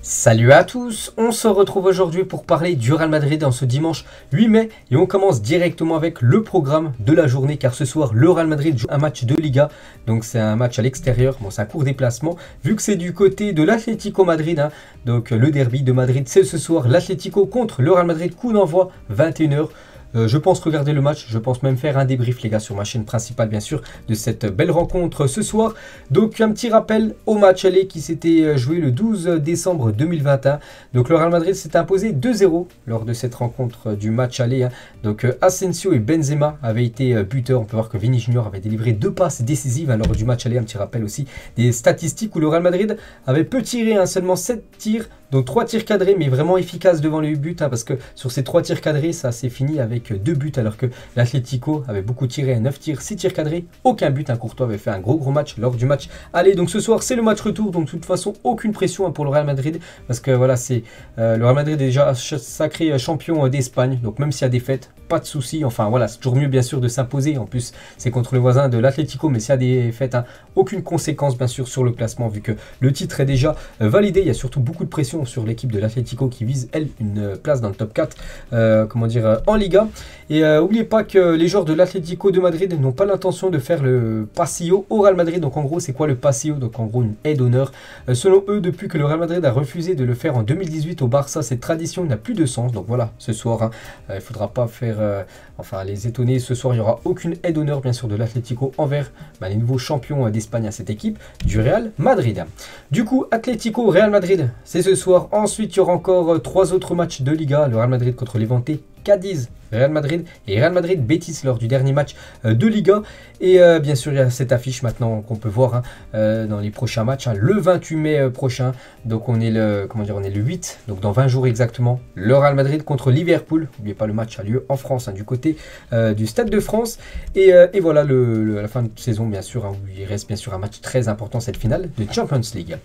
Salut à tous, on se retrouve aujourd'hui pour parler du Real Madrid en ce dimanche 8 mai et on commence directement avec le programme de la journée car ce soir le Real Madrid joue un match de Liga, donc c'est un match à l'extérieur, bon c'est un court déplacement vu que c'est du côté de l'Atlético Madrid, donc le derby de Madrid c'est ce soir, l'Atlético contre le Real Madrid, coup d'envoi 21h. Je pense regarder le match, je pense même faire un débrief les gars sur ma chaîne principale bien sûr de cette belle rencontre ce soir. Donc un petit rappel au match aller qui s'était joué le 12 décembre 2021. Donc le Real Madrid s'est imposé 2-0 lors de cette rencontre du match aller. Donc Asensio et Benzema avaient été buteurs. On peut voir que Vini Junior avait délivré 2 passes décisives lors du match aller. Un petit rappel aussi des statistiques où le Real Madrid avait peu tiré, seulement 7 tirs. Donc 3 tirs cadrés mais vraiment efficaces devant les buts parce que sur ces 3 tirs cadrés ça s'est fini avec 2 buts alors que l'Atlético avait beaucoup tiré, 9 tirs, 6 tirs cadrés, aucun but. Courtois avait fait un gros match lors du match. Allez, donc ce soir c'est le match retour, donc de toute façon aucune pression pour le Real Madrid parce que voilà, c'est le Real Madrid est déjà sacré champion d'Espagne, donc même s'il y a des défaites, pas de souci. Enfin voilà, c'est toujours mieux bien sûr de s'imposer, en plus c'est contre le voisin de l'Atlético, mais s'il y a des défaites, aucune conséquence bien sûr sur le classement vu que le titre est déjà validé. Il y a surtout beaucoup de pression sur l'équipe de l'Atlético qui vise elle une place dans le top 4 en Liga. Et n'oubliez pas que les joueurs de l'Atlético de Madrid n'ont pas l'intention de faire le pasillo au Real Madrid. Donc en gros c'est quoi le pasillo? Donc en gros une aide d'honneur. Selon eux, depuis que le Real Madrid a refusé de le faire en 2018 au Barça, cette tradition n'a plus de sens. Donc voilà, ce soir il ne faudra pas faire les étonner. Ce soir il n'y aura aucune aide d'honneur bien sûr de l'Atlético envers les nouveaux champions d'Espagne à cette équipe du Real Madrid. Du coup Atlético Real Madrid c'est ce soir. Ensuite il y aura encore 3 autres matchs de Liga. Le Real Madrid contre Levante, Cadiz, Real Madrid et Real Madrid Betis lors du dernier match de Liga. Et bien sûr il y a cette affiche maintenant qu'on peut voir dans les prochains matchs, le 28 mai prochain. Donc on est le on est le 8, donc dans 20 jours exactement, le Real Madrid contre Liverpool. N'oubliez pas, le match a lieu en France, du côté du Stade de France. Et voilà à la fin de saison bien sûr, où il reste bien sûr un match très important, cette finale de Champions League.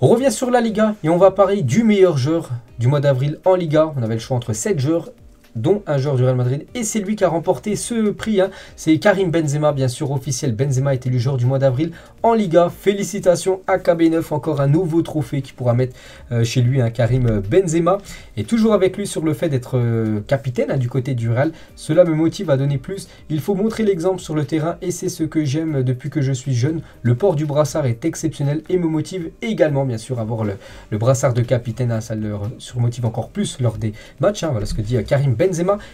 On revient sur la Liga et on va parler du meilleur joueur du mois d'avril en Liga. On avait le choix entre 7 joueurs, dont un joueur du Real Madrid, et c'est lui qui a remporté ce prix. C'est Karim Benzema, bien sûr, officiel. Benzema est élu joueur du mois d'avril en Liga. Félicitations à KB9, encore un nouveau trophée qu'il pourra mettre chez lui, Karim Benzema. Et toujours avec lui sur le fait d'être capitaine du côté du Real. Cela me motive à donner plus. Il faut montrer l'exemple sur le terrain et c'est ce que j'aime depuis que je suis jeune. Le port du brassard est exceptionnel et me motive également, bien sûr, à avoir le brassard de capitaine. Ça le surmotive encore plus lors des matchs. Voilà ce que dit Karim Benzema.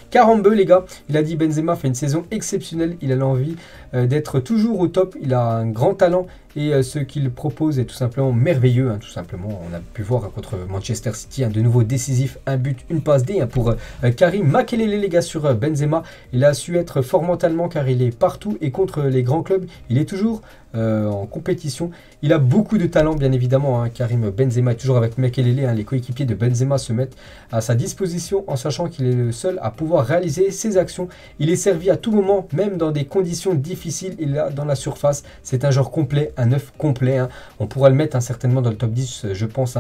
42 les gars, il a dit Benzema fait une saison exceptionnelle, il a l'envie d'être toujours au top, il a un grand talent et ce qu'il propose est tout simplement merveilleux, tout simplement. On a pu voir contre Manchester City, de nouveau décisif, un but, une passe D pour Karim. Makelele les gars sur Benzema, il a su être fort mentalement car il est partout et contre les grands clubs, il est toujours en compétition. Il a beaucoup de talent bien évidemment, Karim Benzema est toujours avec Makelele, les coéquipiers de Benzema se mettent à sa disposition en sachant qu'il est le seul à pouvoir réaliser ses actions. Il est servi à tout moment, même dans des conditions difficiles, il est dans la surface, c'est un joueur complet, un 9 complet. On pourra le mettre certainement dans le top 10 je pense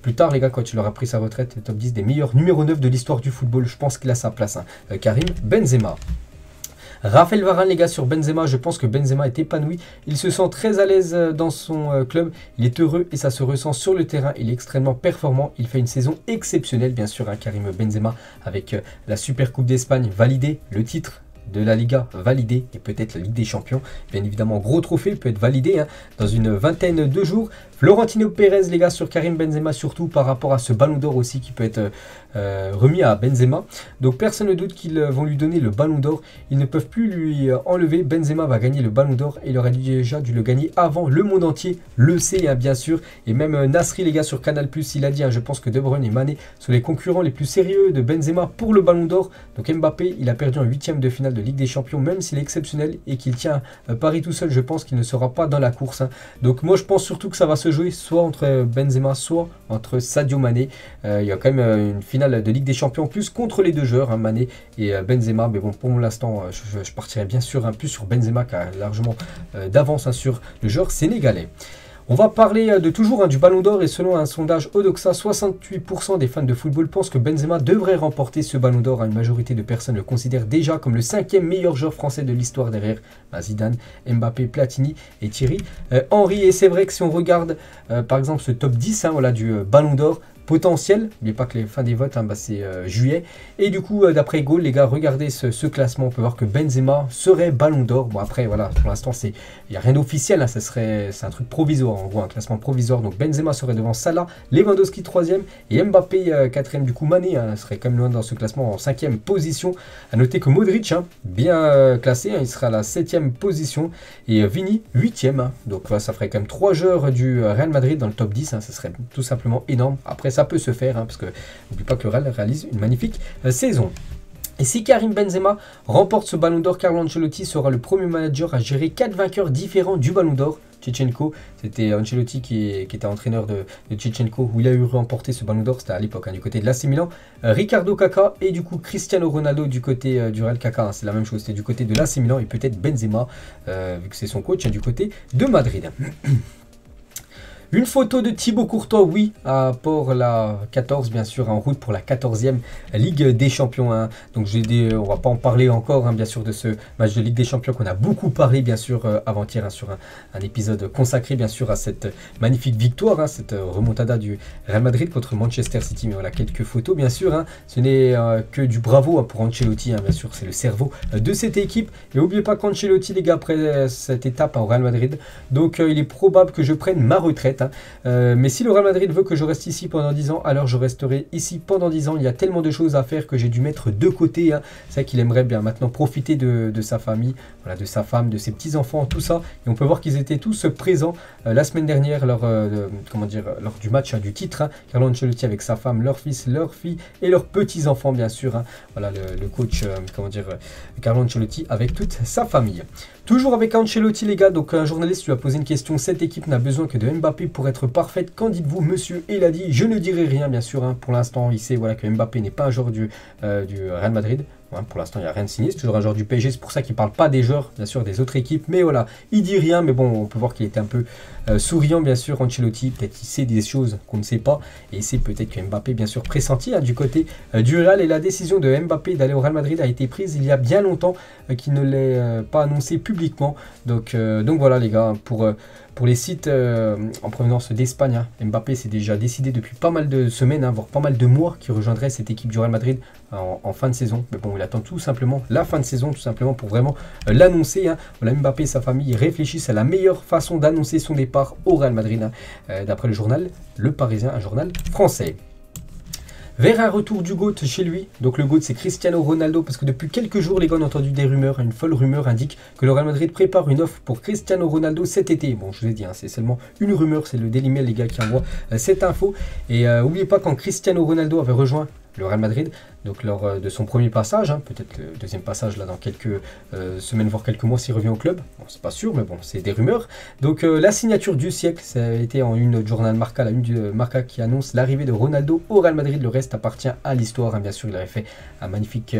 plus tard les gars, quand il aura pris sa retraite, le top 10 des meilleurs numéro 9 de l'histoire du football. Je pense qu'il a sa place, Karim Benzema. Raphaël Varane les gars sur Benzema, je pense que Benzema est épanoui, il se sent très à l'aise dans son club, il est heureux et ça se ressent sur le terrain, il est extrêmement performant, il fait une saison exceptionnelle bien sûr, Karim Benzema, avec la Super Coupe d'Espagne validée, le titre de la Liga validé et peut-être la Ligue des Champions, bien évidemment gros trophée peut être validé dans une vingtaine de jours. Florentino Pérez les gars sur Karim Benzema, surtout par rapport à ce ballon d'or aussi qui peut être remis à Benzema. Donc personne ne doute qu'ils vont lui donner le ballon d'or, ils ne peuvent plus lui enlever. Benzema va gagner le ballon d'or et il aurait déjà dû le gagner avant, le monde entier le sait bien sûr. Et même Nasri les gars sur Canal+, il a dit je pense que De Bruyne et Mané sont les concurrents les plus sérieux de Benzema pour le ballon d'or. Donc Mbappé il a perdu en 8e de finale de Ligue des Champions, même s'il est exceptionnel et qu'il tient Paris tout seul, je pense qu'il ne sera pas dans la course. Donc moi je pense surtout que ça va se jouer soit entre Benzema, soit entre Sadio Mané. Il y a quand même une finale de Ligue des Champions plus contre les deux joueurs, Mané et Benzema. Mais bon, pour l'instant, je partirai bien sûr plus sur Benzema qui a largement d'avance sur le joueur sénégalais. On va parler de toujours du Ballon d'Or et selon un sondage Odoxa, 68% des fans de football pensent que Benzema devrait remporter ce Ballon d'Or. Une majorité de personnes le considèrent déjà comme le 5e meilleur joueur français de l'histoire derrière Zidane, Mbappé, Platini et Thierry Henry. Et c'est vrai que si on regarde par exemple ce top 10 voilà, du Ballon d'Or, potentiel, n'oubliez pas que les fins des votes, c'est juillet. Et du coup, d'après Goal, les gars, regardez ce classement. On peut voir que Benzema serait Ballon d'Or. Bon, après, voilà, pour l'instant, il n'y a rien d'officiel. C'est un truc provisoire, en gros, un classement provisoire. Donc, Benzema serait devant Salah, Lewandowski 3e et Mbappé 4e. Du coup, Mané serait quand même loin dans ce classement en 5e position. À noter que Modric, bien classé, il sera à la 7e position. Et Vini, 8e. Donc, ça ferait quand même 3 joueurs du Real Madrid dans le top 10. Ce serait tout simplement énorme. Après, ça peut se faire, parce que n'oublie pas que le Real réalise une magnifique saison. Et si Karim Benzema remporte ce Ballon d'Or, Carlo Ancelotti sera le premier manager à gérer 4 vainqueurs différents du Ballon d'Or. Shevchenko, c'était Ancelotti qui était entraîneur de Shevchenko, où il a eu remporté ce Ballon d'Or, c'était à l'époque du côté de l'AC Milan. Ricardo Kaká et du coup Cristiano Ronaldo du côté du Real. Kaká, c'est la même chose, c'était du côté de l'AC Milan, et peut-être Benzema, vu que c'est son coach, du côté de Madrid. Une photo de Thibaut Courtois, oui, à Port-la-14, bien sûr, en route pour la 14e Ligue des Champions. Donc, on va pas en parler encore, bien sûr, de ce match de Ligue des Champions qu'on a beaucoup parlé, bien sûr, avant-hier, sur un épisode consacré, bien sûr, à cette magnifique victoire, cette remontada du Real Madrid contre Manchester City. Mais voilà, quelques photos, bien sûr. Ce n'est que du bravo pour Ancelotti, bien sûr, c'est le cerveau de cette équipe. Et n'oubliez pas qu'Ancelotti, les gars, après cette étape au Real Madrid, donc il est probable que je prenne ma retraite. Mais si le Real Madrid veut que je reste ici pendant 10 ans, alors je resterai ici pendant 10 ans. Il y a tellement de choses à faire que j'ai dû mettre de côté. C'est vrai qu'il aimerait bien maintenant profiter de sa famille, voilà, de sa femme, de ses petits-enfants, tout ça. Et on peut voir qu'ils étaient tous présents la semaine dernière lors du match du titre. Carlo Ancelotti avec sa femme, leur fils, leur fille et leurs petits-enfants, bien sûr. Voilà le coach, Carlo Ancelotti avec toute sa famille. Toujours avec Ancelotti, les gars, donc un journaliste lui a posé une question. Cette équipe n'a besoin que de Mbappé pour être parfaite. Qu'en dites-vous, monsieur? Il a dit, je ne dirai rien, bien sûr. Pour l'instant, il sait que Mbappé n'est pas un joueur du Real Madrid. Pour l'instant, il n'y a rien de signé. C'est toujours un joueur du PSG. C'est pour ça qu'il ne parle pas des joueurs, bien sûr, des autres équipes. Mais voilà, il dit rien. Mais bon, on peut voir qu'il était un peu souriant, bien sûr, Ancelotti. Peut-être qu'il sait des choses qu'on ne sait pas. Et c'est peut-être que Mbappé, bien sûr, pressenti du côté du Real. Et la décision de Mbappé d'aller au Real Madrid a été prise il y a bien longtemps, qu'il ne l'ait pas annoncé publiquement. Donc voilà, les gars, pour les sites en provenance d'Espagne, Mbappé s'est déjà décidé depuis pas mal de semaines, voire pas mal de mois, qu'il rejoindrait cette équipe du Real Madrid en fin de saison. Mais bon, il attend tout simplement la fin de saison, tout simplement pour vraiment l'annoncer. Voilà, Mbappé et sa famille réfléchissent à la meilleure façon d'annoncer son départ au Real Madrid, d'après le journal Le Parisien, un journal français. Vers un retour du GOAT chez lui. Donc le GOAT, c'est Cristiano Ronaldo, parce que depuis quelques jours, les gars, on a entendu des rumeurs. Une folle rumeur indique que le Real Madrid prépare une offre pour Cristiano Ronaldo cet été. Bon, je vous ai dit, c'est seulement une rumeur, c'est le Daily Mail, les gars, qui envoie cette info. Et n'oubliez pas, quand Cristiano Ronaldo avait rejoint le Real Madrid, donc lors de son premier passage, peut-être le deuxième passage là dans quelques semaines, voire quelques mois s'il revient au club, bon, c'est pas sûr, mais bon, c'est des rumeurs. Donc la signature du siècle, ça a été en une journal Marca, la une du Marca qui annonce l'arrivée de Ronaldo au Real Madrid. Le reste appartient à l'histoire, bien sûr, il avait fait un magnifique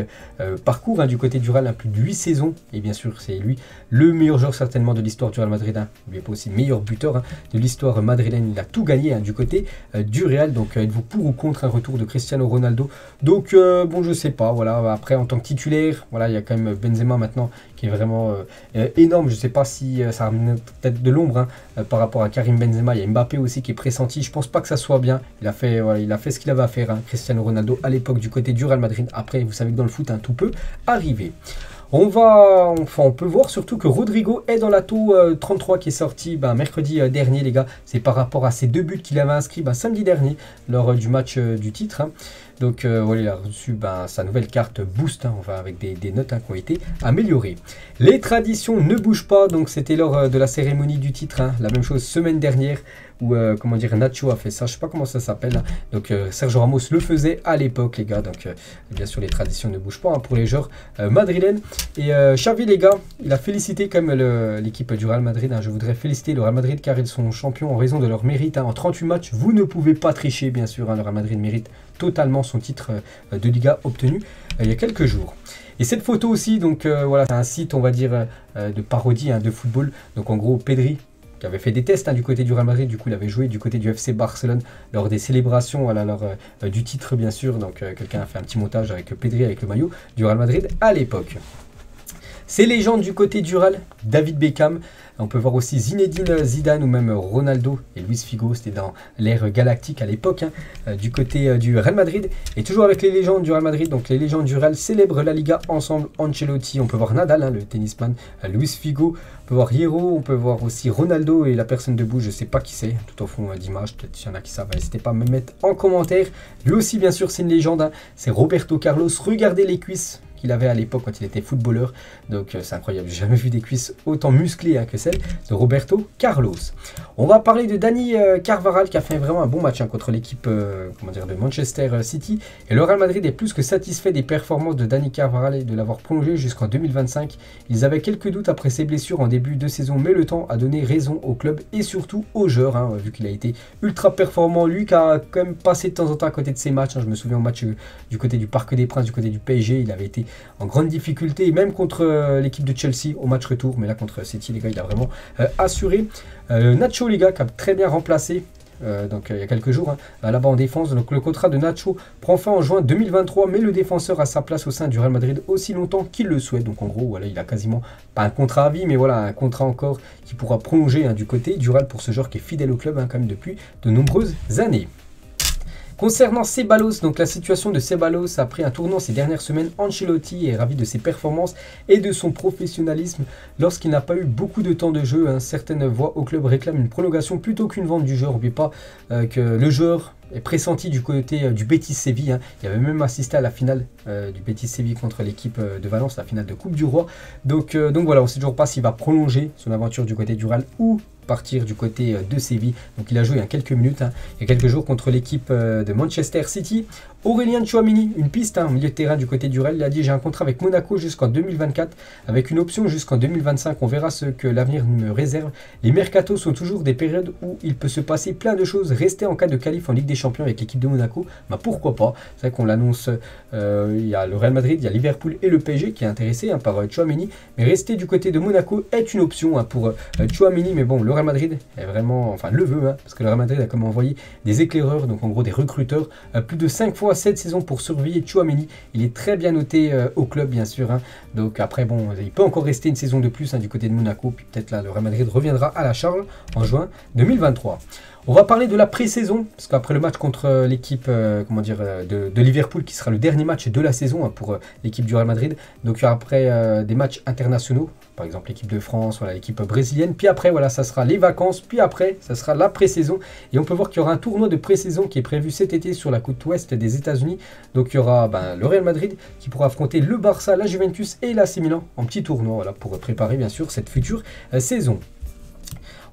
parcours du côté du Real, plus de 8 saisons, et bien sûr c'est lui le meilleur joueur certainement de l'histoire du Real Madrid, n'oubliez pas aussi meilleur buteur de l'histoire madrilène. Il a tout gagné du côté du Real. Donc êtes-vous pour ou contre un retour de Cristiano Ronaldo? Donc bon, je sais pas, voilà. Après, en tant que titulaire, voilà, il y a quand même Benzema maintenant qui est vraiment énorme. Je sais pas si ça ramène peut-être de l'ombre par rapport à Karim Benzema. Il y a Mbappé aussi qui est pressenti. Je pense pas que ça soit bien. Il a fait ce qu'il avait à faire, Cristiano Ronaldo, à l'époque du côté du Real Madrid. Après, vous savez que dans le foot, tout peut arriver. On peut voir surtout que Rodrigo est dans la taux 33 qui est sorti mercredi dernier, les gars. C'est par rapport à ses 2 buts qu'il avait inscrits samedi dernier lors du match du titre. Donc voilà, il a reçu sa nouvelle carte Boost, avec des notes qui ont été améliorées. Les traditions ne bougent pas, donc c'était lors de la cérémonie du titre, la même chose semaine dernière, où Nacho a fait ça, je sais pas comment ça s'appelle. Donc Sergio Ramos le faisait à l'époque, les gars. Donc bien sûr les traditions ne bougent pas pour les joueurs madrilènes. Et Xavi, les gars, il a félicité quand même l'équipe du Real Madrid. Je voudrais féliciter le Real Madrid car ils sont champions en raison de leur mérite. En 38 matchs, vous ne pouvez pas tricher, bien sûr. Le Real Madrid mérite totalement son titre de Liga obtenu il y a quelques jours. Et cette photo aussi, donc voilà, c'est un site, on va dire, de parodie de football. Donc en gros, Pedri qui avait fait des tests du côté du Real Madrid. Du coup, il avait joué du côté du FC Barcelone lors des célébrations du titre, bien sûr. Donc, quelqu'un a fait un petit montage avec Pedri, avec le maillot du Real Madrid à l'époque. Ces légendes du côté du Real, David Beckham. On peut voir aussi Zinedine Zidane ou même Ronaldo et Luis Figo. C'était dans l'ère galactique à l'époque du côté du Real Madrid. Et toujours avec les légendes du Real Madrid. Donc les légendes du Real célèbrent la Liga ensemble. Ancelotti, on peut voir Nadal, le tennisman, Luis Figo. On peut voir Hierro, on peut voir aussi Ronaldo et la personne debout. Je ne sais pas qui c'est, tout au fond d'image. Peut-être qu'il y en a qui savent. N'hésitez pas à me mettre en commentaire. Lui aussi, bien sûr, c'est une légende. C'est Roberto Carlos. Regardez les cuisses qu'il avait à l'époque quand il était footballeur. Donc c'est incroyable, j'ai jamais vu des cuisses autant musclées que celles de Roberto Carlos. On va parler de Dani Carvajal qui a fait vraiment un bon match contre l'équipe de Manchester City. Et le Real Madrid est plus que satisfait des performances de Dani Carvajal et de l'avoir prolongé jusqu'en 2025. Ils avaient quelques doutes après ses blessures en début de saison, mais le temps a donné raison au club et surtout aux joueurs, vu qu'il a été ultra performant. Lui qui a quand même passé de temps en temps à côté de ses matchs. Je me souviens au match du côté du Parc des Princes, du côté du PSG, il avait été en grande difficulté, et même contre l'équipe de Chelsea au match retour, mais là contre City, les gars, il a vraiment assuré. Nacho, les gars, qui a très bien remplacé il y a quelques jours là-bas en défense. Donc le contrat de Nacho prend fin en juin 2023, mais le défenseur a sa place au sein du Real Madrid aussi longtemps qu'il le souhaite. Donc en gros, voilà, il a quasiment pas un contrat à vie, mais voilà, un contrat encore qui pourra prolonger du côté du Real pour ce joueur qui est fidèle au club quand même depuis de nombreuses années. Concernant Ceballos, donc la situation de Ceballos a pris un tournant ces dernières semaines. Ancelotti est ravi de ses performances et de son professionnalisme lorsqu'il n'a pas eu beaucoup de temps de jeu. Certaines voix au club réclament une prolongation plutôt qu'une vente du joueur. N'oubliez pas que le joueur est pressenti du côté du Betis Séville. Il avait même assisté à la finale du Betis Séville contre l'équipe de Valence, la finale de Coupe du Roi. Donc voilà, on ne sait toujours pas s'il va prolonger son aventure du côté du Real ou partir du côté de Séville. Donc il a joué il y a quelques minutes, il y a quelques jours contre l'équipe de Manchester City. Aurélien Tchouaméni, une piste au milieu de terrain du côté du Real. Il a dit: j'ai un contrat avec Monaco jusqu'en 2024 avec une option jusqu'en 2025. On verra ce que l'avenir me réserve. Les mercatos sont toujours des périodes où il peut se passer plein de choses. Rester en cas de qualif en Ligue des Champions avec l'équipe de Monaco, pourquoi pas. C'est vrai qu'on l'annonce, il y a le Real Madrid, il y a Liverpool et le PSG qui est intéressé par Tchouaméni. Mais rester du côté de Monaco est une option pour Tchouaméni. Mais bon, le Real Madrid est vraiment, le veut, parce que le Real Madrid a comme envoyé des éclaireurs, donc en gros des recruteurs, plus de 5 fois cette saison pour surveiller Tchouaméni. Il est très bien noté au club, bien sûr. Donc après, bon, il peut encore rester une saison de plus du côté de Monaco. Puis peut-être là, le Real Madrid reviendra à la charge en juin 2023. On va parler de la pré-saison, parce qu'après le match contre l'équipe de Liverpool, qui sera le dernier match de la saison pour l'équipe du Real Madrid. Donc il y aura après des matchs internationaux, par exemple l'équipe de France, voilà, l'équipe brésilienne. Puis après, voilà, ça sera les vacances. Puis après, ça sera la pré-saison. Et on peut voir qu'il y aura un tournoi de pré-saison qui est prévu cet été sur la côte ouest des États-Unis. Donc il y aura le Real Madrid qui pourra affronter le Barça, la Juventus et l'AC Milan en petit tournoi, voilà, pour préparer bien sûr cette future saison.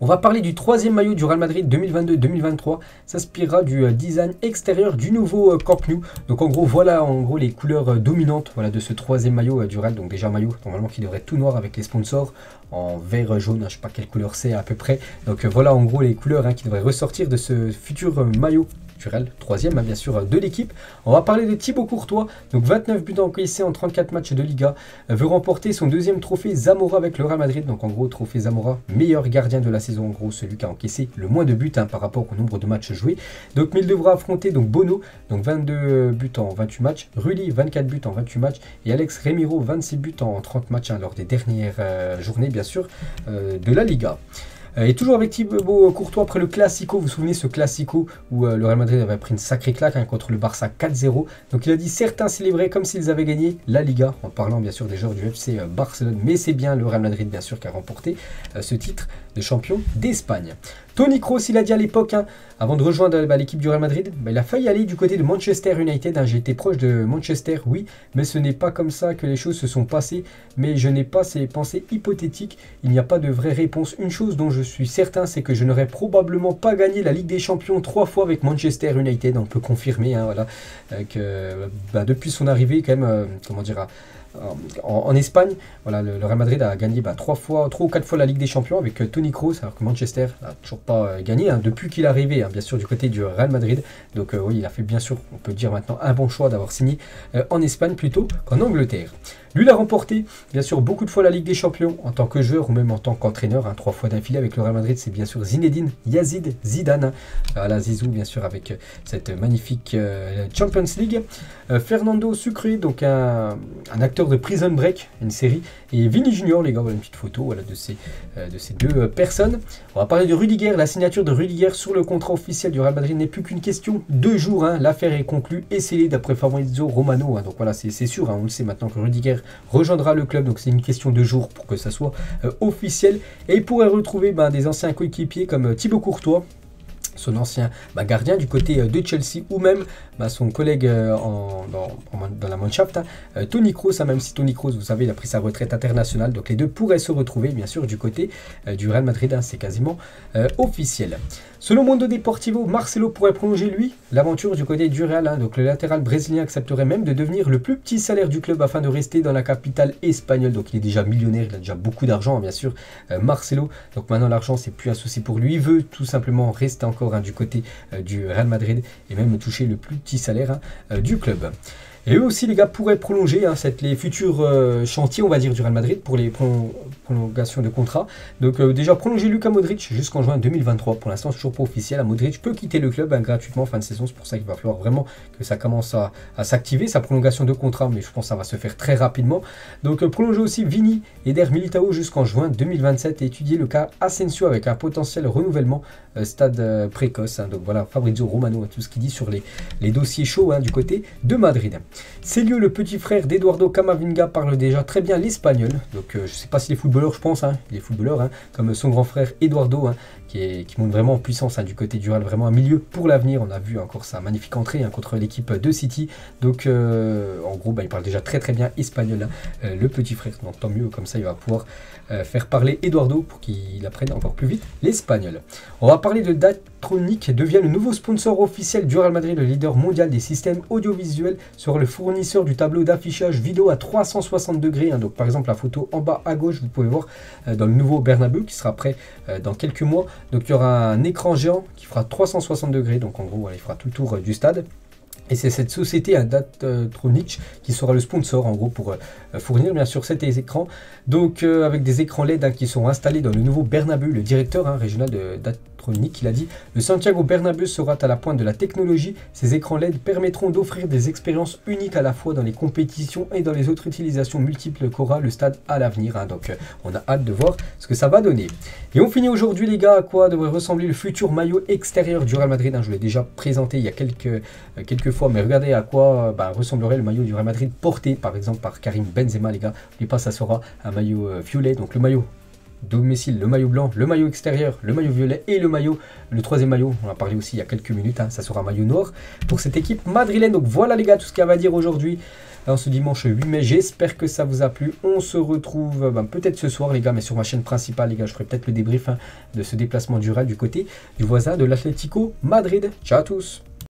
On va parler du troisième maillot du Real Madrid 2022-2023. S'inspirera du design extérieur du nouveau Camp Nou. Donc en gros, voilà les couleurs dominantes de ce troisième maillot du Real. Donc déjà maillot normalement qui devrait être tout noir avec les sponsors en vert jaune. Je ne sais pas quelle couleur c'est à peu près. Donc voilà en gros les couleurs qui devraient ressortir de ce futur maillot du Real, troisième bien sûr de l'équipe. On va parler de Thibaut Courtois, donc 29 buts encaissés en 34 matchs de Liga, veut remporter son deuxième trophée Zamora avec le Real Madrid. Donc en gros trophée Zamora, meilleur gardien de la saison, en gros celui qui a encaissé le moins de buts par rapport au nombre de matchs joués. Donc mais il devra affronter Bono, donc 22 buts en 28 matchs, Rulli 24 buts en 28 matchs et Alex Remiro 26 buts en 30 matchs lors des dernières journées bien sûr de la Liga. Et toujours avec Thibaut Courtois après le Classico, vous vous souvenez ce Classico où le Real Madrid avait pris une sacrée claque contre le Barça 4-0. Donc il a dit certains célébraient comme s'ils avaient gagné la Liga, en parlant bien sûr des joueurs du FC Barcelone, mais c'est bien le Real Madrid bien sûr qui a remporté ce titre de champion d'Espagne. Toni Kroos, il a dit à l'époque, avant de rejoindre l'équipe du Real Madrid, il a failli aller du côté de Manchester United. J'ai été proche de Manchester, oui, mais ce n'est pas comme ça que les choses se sont passées. Mais je n'ai pas ces pensées hypothétiques. Il n'y a pas de vraie réponse. Une chose dont je suis certain, c'est que je n'aurais probablement pas gagné la Ligue des Champions 3 fois avec Manchester United. On peut confirmer que depuis son arrivée, quand même, en Espagne, voilà, le Real Madrid a gagné 3 ou 4 fois la Ligue des Champions avec Toni Kroos, alors que Manchester n'a toujours pas gagné depuis qu'il est arrivé, bien sûr, du côté du Real Madrid. Donc oui, il a fait bien sûr, on peut dire maintenant, un bon choix d'avoir signé en Espagne plutôt qu'en Angleterre. Lui, il a remporté, bien sûr, beaucoup de fois la Ligue des Champions en tant que joueur ou même en tant qu'entraîneur, 3 fois d'affilée avec le Real Madrid. C'est bien sûr Zinedine Yazid Zidane, la Zizou, bien sûr, avec cette magnifique Champions League. Fernando Sucre, donc un acteur de Prison Break, une série, et Vini Junior, les gars, voilà une petite photo voilà, de ces deux personnes. On va parler de Rudiger, la signature de Rudiger sur le contrat officiel du Real Madrid n'est plus qu'une question de jours. L'affaire est conclue et scellée d'après Fabrizio Romano. Donc voilà, c'est sûr, on le sait maintenant que Rudiger rejoindra le club, donc c'est une question de jours pour que ça soit officiel. Et il pourrait retrouver des anciens coéquipiers comme Thibaut Courtois, son ancien gardien du côté de Chelsea, ou même son collègue dans la Mannschaft, Toni Kroos, même si Toni Kroos, vous savez, il a pris sa retraite internationale, donc les deux pourraient se retrouver bien sûr du côté du Real Madrid, c'est quasiment officiel. Selon Mundo Deportivo, Marcelo pourrait prolonger lui l'aventure du côté du Real, donc le latéral brésilien accepterait même de devenir le plus petit salaire du club afin de rester dans la capitale espagnole, donc il est déjà millionnaire, il a déjà beaucoup d'argent bien sûr, Marcelo, donc maintenant l'argent c'est plus un souci pour lui, il veut tout simplement rester encore du côté du Real Madrid et même toucher le plus petit salaire du club. Et eux aussi, les gars, pourraient prolonger les futurs chantiers, on va dire, du Real Madrid pour les prolongations de contrat. Donc déjà, prolonger Luka Modric jusqu'en juin 2023. Pour l'instant, c'est toujours pas officiel. Modric peut quitter le club gratuitement en fin de saison. C'est pour ça qu'il va falloir vraiment que ça commence à s'activer, sa prolongation de contrat. Mais je pense que ça va se faire très rapidement. Donc prolonger aussi Vini et Eder Militao jusqu'en juin 2027 et étudier le cas Asensio avec un potentiel renouvellement stade précoce. Donc voilà, Fabrizio Romano, tout ce qu'il dit sur les dossiers chauds du côté de Madrid. Célio, le petit frère d'Eduardo Camavinga, parle déjà très bien l'espagnol. Donc je ne sais pas si les footballeurs, je pense, les footballeurs, comme son grand frère Eduardo, qui monte vraiment en puissance du côté du Real, vraiment un milieu pour l'avenir. On a vu encore sa magnifique entrée contre l'équipe de City. Donc en gros, il parle déjà très très bien espagnol, le petit frère. Donc tant mieux, comme ça il va pouvoir faire parler Eduardo pour qu'il apprenne encore plus vite l'espagnol. On va parler de Datronic, devient le nouveau sponsor officiel du Real Madrid, le leader mondial des systèmes audiovisuels, sera le fournisseur du tableau d'affichage vidéo à 360 degrés. Donc par exemple la photo en bas à gauche, vous pouvez voir dans le nouveau Bernabeu qui sera prêt dans quelques mois. Donc il y aura un écran géant qui fera 360 degrés, donc en gros il fera tout le tour du stade. Et c'est cette société Datronic qui sera le sponsor en gros pour fournir bien sûr cet écran. Donc avec des écrans LED qui seront installés dans le nouveau Bernabeu. Le directeur régional de Datronic, il a dit: le Santiago Bernabéu sera à la pointe de la technologie. Ces écrans LED permettront d'offrir des expériences uniques à la fois dans les compétitions et dans les autres utilisations multiples qu'aura le stade à l'avenir. Donc on a hâte de voir ce que ça va donner. Et on finit aujourd'hui les gars, à quoi devrait ressembler le futur maillot extérieur du Real Madrid. Je vous l'ai déjà présenté il y a quelques fois, mais regardez à quoi ressemblerait le maillot du Real Madrid porté par exemple par Karim Benzema les gars. N'oubliez pas, ça sera un maillot violet, donc le maillot domicile, le maillot blanc, le maillot extérieur, le maillot violet et le troisième maillot, on en a parlé aussi il y a quelques minutes, ça sera un maillot noir pour cette équipe madrilène. Donc voilà les gars, tout ce qu'il y a à dire aujourd'hui en ce dimanche 8 mai, j'espère que ça vous a plu. On se retrouve peut-être ce soir les gars, mais sur ma chaîne principale les gars, je ferai peut-être le débrief de ce déplacement du Real du côté du voisin de l'Atlético Madrid. Ciao à tous.